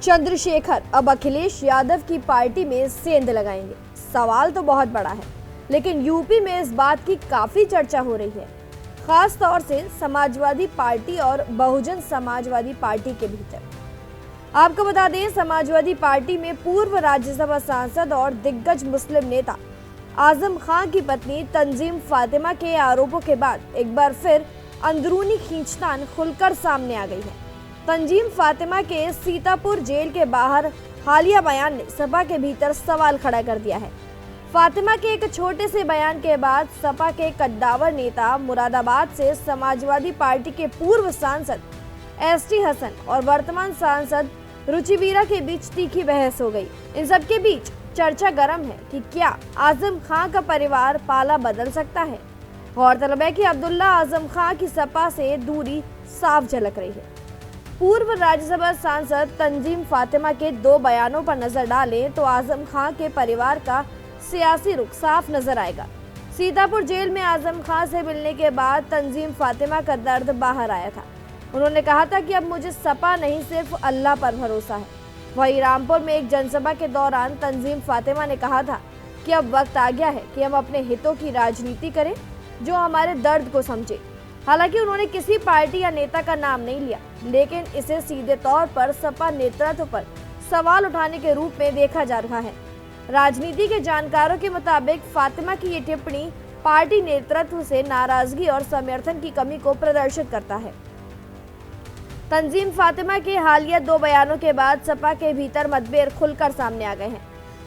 चंद्रशेखर अब अखिलेश यादव की पार्टी में सेंध लगाएंगे। सवाल तो बहुत बड़ा है, लेकिन यूपी में इस बात की काफी चर्चा हो रही है, खास तौर से समाजवादी पार्टी और बहुजन समाजवादी पार्टी के भीतर। आपको बता दें, समाजवादी पार्टी में पूर्व राज्यसभा सांसद और दिग्गज मुस्लिम नेता आजम खान की पत्नी तंजीम फातिमा के आरोपों के बाद एक बार फिर अंदरूनी खींचतान खुलकर सामने आ गई है। तंजीम फातिमा के सीतापुर जेल के बाहर हालिया बयान ने सपा के भीतर सवाल खड़ा कर दिया है। फातिमा के एक छोटे से बयान के बाद सपा के कद्दावर नेता मुरादाबाद से समाजवादी पार्टी के पूर्व सांसद एसटी हसन और वर्तमान सांसद रुचिवीरा के बीच तीखी बहस हो गई। इन सब के बीच चर्चा गर्म है कि क्या आजम खान का परिवार पाला बदल सकता है। गौरतलब है कि अब्दुल्ला आजम खान की सपा से दूरी साफ झलक रही है। पूर्व राज्यसभा सांसद तंजीम फातिमा के दो बयानों पर नजर डालें तो आजम खान के परिवार का सियासी रुख साफ नजर आएगा। सीतापुर जेल में आजम खान से मिलने के बाद तंजीम फातिमा का दर्द बाहर आया था। उन्होंने कहा था कि अब मुझे सपा नहीं सिर्फ अल्लाह पर भरोसा है। वहीं रामपुर में एक जनसभा के दौरान तंजीम फातिमा ने कहा था कि अब वक्त आ गया है कि हम अपने हितों की राजनीति करें, जो हमारे दर्द को समझे। हालांकि उन्होंने किसी पार्टी या नेता का नाम नहीं लिया, लेकिन इसे सीधे तौर पर सपा नेतृत्व पर सवाल उठाने के रूप में देखा जा रहा है। राजनीति के जानकारों के मुताबिक फातिमा की ये टिप्पणी पार्टी नेतृत्व से नाराजगी और समर्थन की कमी को प्रदर्शित करता है। तंजीम फातिमा के हालिया दो बयानों के बाद सपा के भीतर मतभेद खुलकर सामने आ गए हैं।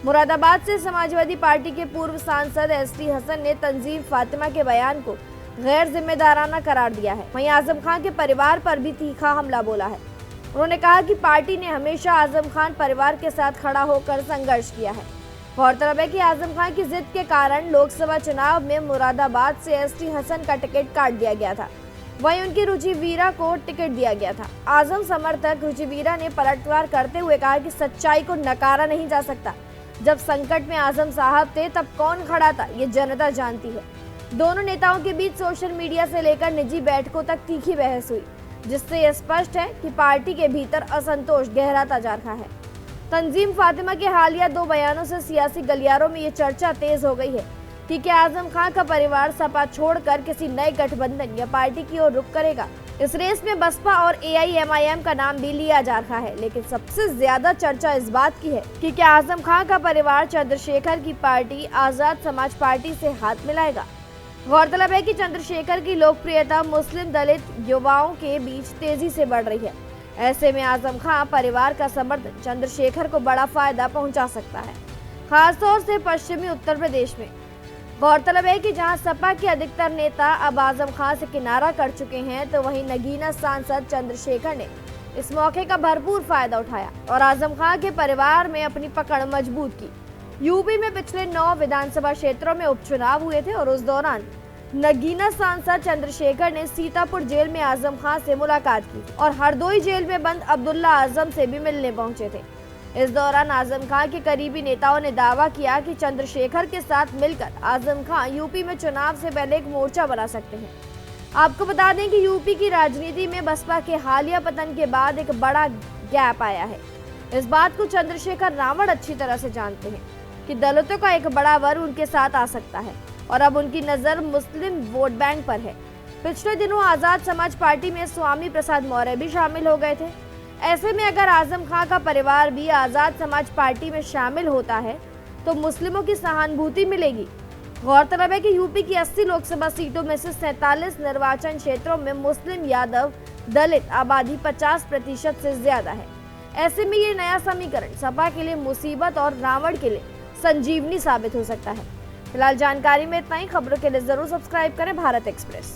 मुरादाबाद से समाजवादी पार्टी के पूर्व सांसद एसटी हसन ने तंजीम फातिमा के बयान को गैर जिम्मेदाराना करार दिया है। वहीं आजम खान के परिवार पर भी तीखा हमला बोला है। उन्होंने कहा कि पार्टी ने हमेशा आजम खान परिवार के साथ खड़ा होकर संघर्ष किया है। गौरतलब है कि आजम खान की जिद के कारण लोकसभा चुनाव में मुरादाबाद से एसटी हसन का टिकट काट दिया गया था। वहीं उनकी रुचिवीरा को टिकट दिया गया था। आजम समर्थक रुचिवीरा ने पलटवार करते हुए कहा कि सच्चाई को नकारा नहीं जा सकता। जब संकट में आजम साहब थे तब कौन खड़ा था, ये जनता जानती है। दोनों नेताओं के बीच सोशल मीडिया से लेकर निजी बैठकों तक तीखी बहस हुई, जिससे यह स्पष्ट है कि पार्टी के भीतर असंतोष गहराता जा रहा है। तंजीम फातिमा के हालिया दो बयानों से सियासी गलियारों में ये चर्चा तेज हो गई है कि क्या आजम खान का परिवार सपा छोड़कर किसी नए गठबंधन या पार्टी की ओर रुख करेगा। इस रेस में बसपा और एआईएमआईएम का नाम भी लिया जा रहा है, लेकिन सबसे ज्यादा चर्चा इस बात की है कि क्या आजम खान का परिवार चंद्रशेखर की पार्टी आजाद समाज पार्टी से हाथ मिलाएगा। गौरतलब है कि चंद्रशेखर की लोकप्रियता मुस्लिम दलित युवाओं के बीच तेजी से बढ़ रही है। ऐसे में आजम खान परिवार का समर्थन चंद्रशेखर को बड़ा फायदा पहुंचा सकता है, खासतौर से पश्चिमी उत्तर प्रदेश में। गौरतलब है कि जहां सपा के अधिकतर नेता अब आजम खान से किनारा कर चुके हैं, तो वहीं नगीना सांसद चंद्रशेखर ने इस मौके का भरपूर फायदा उठाया और आजम खान के परिवार में अपनी पकड़ मजबूत की। यूपी में पिछले 9 विधानसभा क्षेत्रों में उपचुनाव हुए थे और उस दौरान नगीना सांसद चंद्रशेखर ने सीतापुर जेल में आजम खान से मुलाकात की और हरदोई जेल में बंद अब्दुल्ला आजम से भी मिलने पहुंचे थे। इस दौरान आजम खान के करीबी नेताओं ने दावा किया कि चंद्रशेखर के साथ मिलकर आजम खान यूपी में चुनाव से पहले एक मोर्चा बना सकते हैं। आपको बता दें कि यूपी की राजनीति में बसपा के हालिया पतन के बाद एक बड़ा गैप आया है। इस बात को चंद्रशेखर रावण अच्छी तरह से जानते हैं कि दलितों का एक बड़ा वर्ग उनके साथ आ सकता है और अब उनकी नजर मुस्लिम वोट बैंक पर है। पिछले दिनों आजाद समाज पार्टी में स्वामी प्रसाद मौर्य भी शामिल हो गए थे। ऐसे में अगर आजम खान का परिवार भी आजाद समाज पार्टी में शामिल होता है तो मुस्लिमों की सहानुभूति मिलेगी। गौरतलब है कि यूपी की 80 लोकसभा सीटों में से 47 निर्वाचन क्षेत्रों में मुस्लिम यादव दलित आबादी 50% से ज्यादा है। ऐसे में ये नया समीकरण सपा के लिए मुसीबत और रावण के लिए संजीवनी साबित हो सकता है। फिलहाल जानकारी में इतना ही। खबरों के लिए जरूर सब्सक्राइब करें भारत एक्सप्रेस।